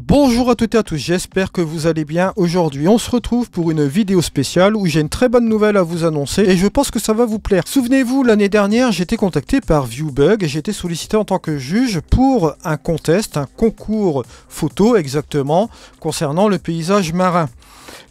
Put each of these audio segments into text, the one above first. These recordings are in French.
Bonjour à toutes et à tous, j'espère que vous allez bien. Aujourd'hui, on se retrouve pour une vidéo spéciale où j'ai une très bonne nouvelle à vous annoncer et je pense que ça va vous plaire. Souvenez-vous, l'année dernière, j'ai été contacté par Viewbug et j'ai été sollicité en tant que juge pour un contest, un concours photo exactement, concernant le paysage marin.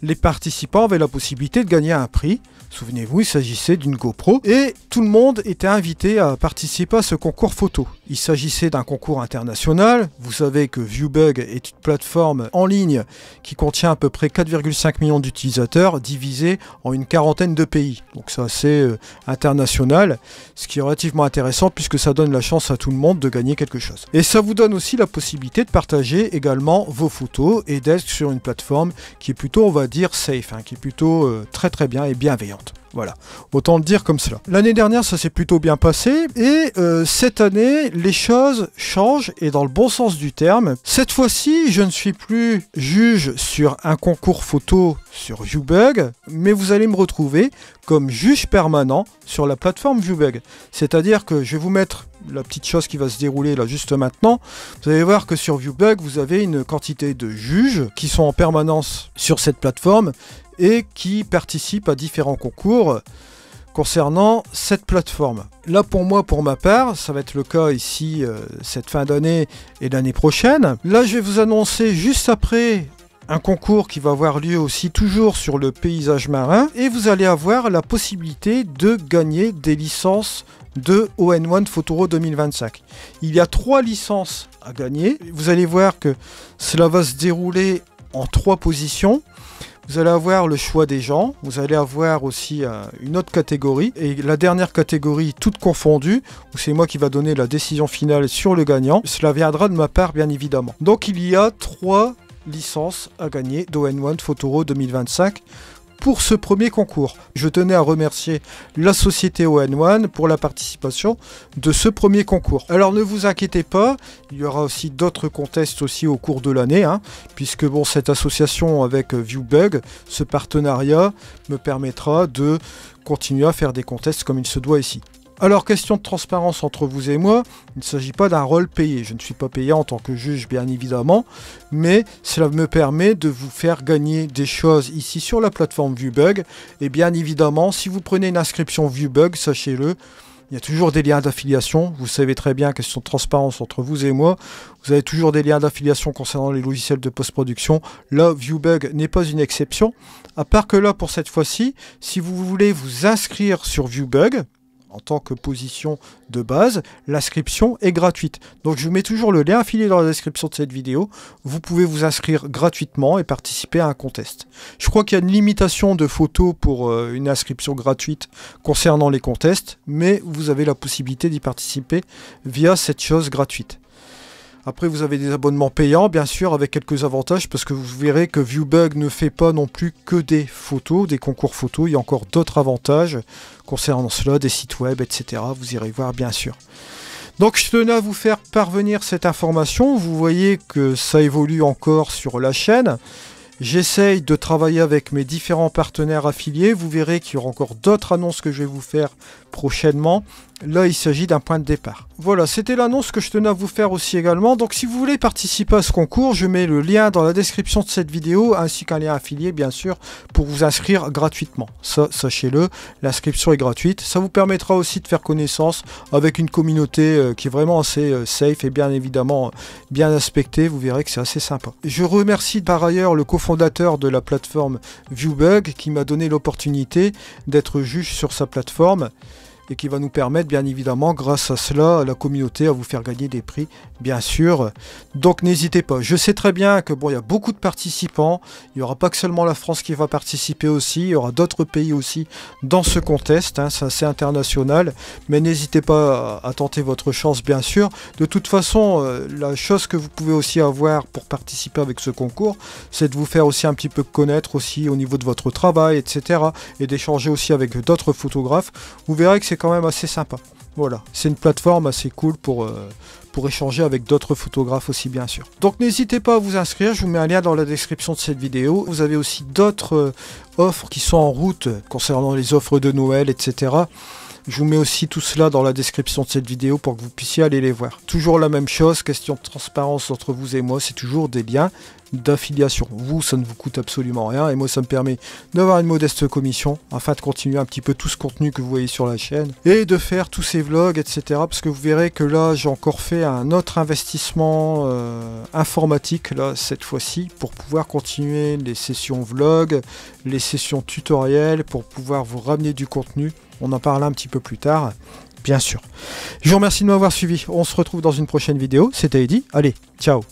Les participants avaient la possibilité de gagner un prix. Souvenez-vous, il s'agissait d'une GoPro et tout le monde était invité à participer à ce concours photo. Il s'agissait d'un concours international. Vous savez que Viewbug est une plateforme en ligne qui contient à peu près 4,5 millions d'utilisateurs divisés en une quarantaine de pays. Donc c'est assez international, ce qui est relativement intéressant puisque ça donne la chance à tout le monde de gagner quelque chose. Et ça vous donne aussi la possibilité de partager également vos photos et d'être sur une plateforme qui est plutôt, on va dire, safe, qui est plutôt très très bien et bienveillante. Voilà, autant le dire comme cela. L'année dernière, ça s'est plutôt bien passé et cette année, les choses changent et dans le bon sens du terme. Cette fois-ci, je ne suis plus juge sur un concours photo sur Viewbug, mais vous allez me retrouver comme juge permanent sur la plateforme Viewbug. C'est-à-dire que je vais vous mettre la petite chose qui va se dérouler là juste maintenant. Vous allez voir que sur Viewbug, vous avez une quantité de juges qui sont en permanence sur cette plateforme et qui participent à différents concours concernant cette plateforme. Là pour moi, pour ma part, ça va être le cas ici cette fin d'année et l'année prochaine. Là je vais vous annoncer juste après un concours qui va avoir lieu aussi toujours sur le paysage marin et vous allez avoir la possibilité de gagner des licences de All-in-One Photoro 2025. Il y a 3 licences à gagner. Vous allez voir que cela va se dérouler en 3 positions. Vous allez avoir le choix des gens, vous allez avoir aussi une autre catégorie, et la dernière catégorie, toute confondue, où c'est moi qui va donner la décision finale sur le gagnant. Cela viendra de ma part, bien évidemment. Donc il y a 3 licences à gagner d'All-in-One Photoro 2025 pour ce premier concours. Je tenais à remercier la société All-in-One pour la participation de ce premier concours. Alors ne vous inquiétez pas, il y aura aussi d'autres contests aussi au cours de l'année, puisque bon, cette association avec Viewbug, ce partenariat me permettra de continuer à faire des contests comme il se doit ici. Alors, question de transparence entre vous et moi, il ne s'agit pas d'un rôle payé. Je ne suis pas payé en tant que juge, bien évidemment, mais cela me permet de vous faire gagner des choses ici sur la plateforme Viewbug. Et bien évidemment, si vous prenez une inscription Viewbug, sachez-le, il y a toujours des liens d'affiliation. Vous savez très bien, question de transparence entre vous et moi, vous avez toujours des liens d'affiliation concernant les logiciels de post-production. Là, Viewbug n'est pas une exception. À part que là, pour cette fois-ci, si vous voulez vous inscrire sur Viewbug, en tant que position de base, l'inscription est gratuite. Donc je vous mets toujours le lien affilié dans la description de cette vidéo. Vous pouvez vous inscrire gratuitement et participer à un contest. Je crois qu'il y a une limitation de photos pour une inscription gratuite concernant les contests, mais vous avez la possibilité d'y participer via cette chose gratuite. Après, vous avez des abonnements payants, bien sûr, avec quelques avantages, parce que vous verrez que Viewbug ne fait pas non plus que des photos, des concours photos. Il y a encore d'autres avantages concernant cela, des sites web, etc. Vous irez voir, bien sûr. Donc, je tenais à vous faire parvenir cette information. Vous voyez que ça évolue encore sur la chaîne. J'essaye de travailler avec mes différents partenaires affiliés. Vous verrez qu'il y aura encore d'autres annonces que je vais vous faire prochainement. Là, il s'agit d'un point de départ. Voilà, c'était l'annonce que je tenais à vous faire aussi également. Donc, si vous voulez participer à ce concours, je mets le lien dans la description de cette vidéo, ainsi qu'un lien affilié, bien sûr, pour vous inscrire gratuitement. Ça, sachez-le, l'inscription est gratuite. Ça vous permettra aussi de faire connaissance avec une communauté qui est vraiment assez safe et bien évidemment bien aspectée. Vous verrez que c'est assez sympa. Je remercie par ailleurs le cofondateur de la plateforme Viewbug qui m'a donné l'opportunité d'être juge sur sa plateforme, et qui va nous permettre, bien évidemment, grâce à cela, à la communauté, à vous faire gagner des prix, bien sûr. Donc n'hésitez pas. Je sais très bien que bon, il y a beaucoup de participants. Il n'y aura pas que seulement la France qui va participer aussi. Il y aura d'autres pays aussi dans ce contest. C'est assez international. Mais n'hésitez pas à tenter votre chance, bien sûr. De toute façon, la chose que vous pouvez aussi avoir pour participer avec ce concours, c'est de vous faire aussi un petit peu connaître aussi au niveau de votre travail, etc. Et d'échanger aussi avec d'autres photographes. Vous verrez que c'est quand même assez sympa. Voilà, c'est une plateforme assez cool pour échanger avec d'autres photographes aussi, bien sûr. Donc n'hésitez pas à vous inscrire, je vous mets un lien dans la description de cette vidéo. Vous avez aussi d'autres offres qui sont en route concernant les offres de Noël, etc. Je vous mets aussi tout cela dans la description de cette vidéo pour que vous puissiez aller les voir. Toujours la même chose, question de transparence entre vous et moi, c'est toujours des liens d'affiliation. Vous, ça ne vous coûte absolument rien et moi, ça me permet d'avoir une modeste commission afin de continuer un petit peu tout ce contenu que vous voyez sur la chaîne et de faire tous ces vlogs, etc. Parce que vous verrez que là, j'ai encore fait un autre investissement informatique, là, cette fois-ci, pour pouvoir continuer les sessions vlog, les sessions tutoriels, pour pouvoir vous ramener du contenu. On en parle un petit peu plus tard, bien sûr. Je vous remercie de m'avoir suivi. On se retrouve dans une prochaine vidéo. C'était Eddy. Allez, ciao.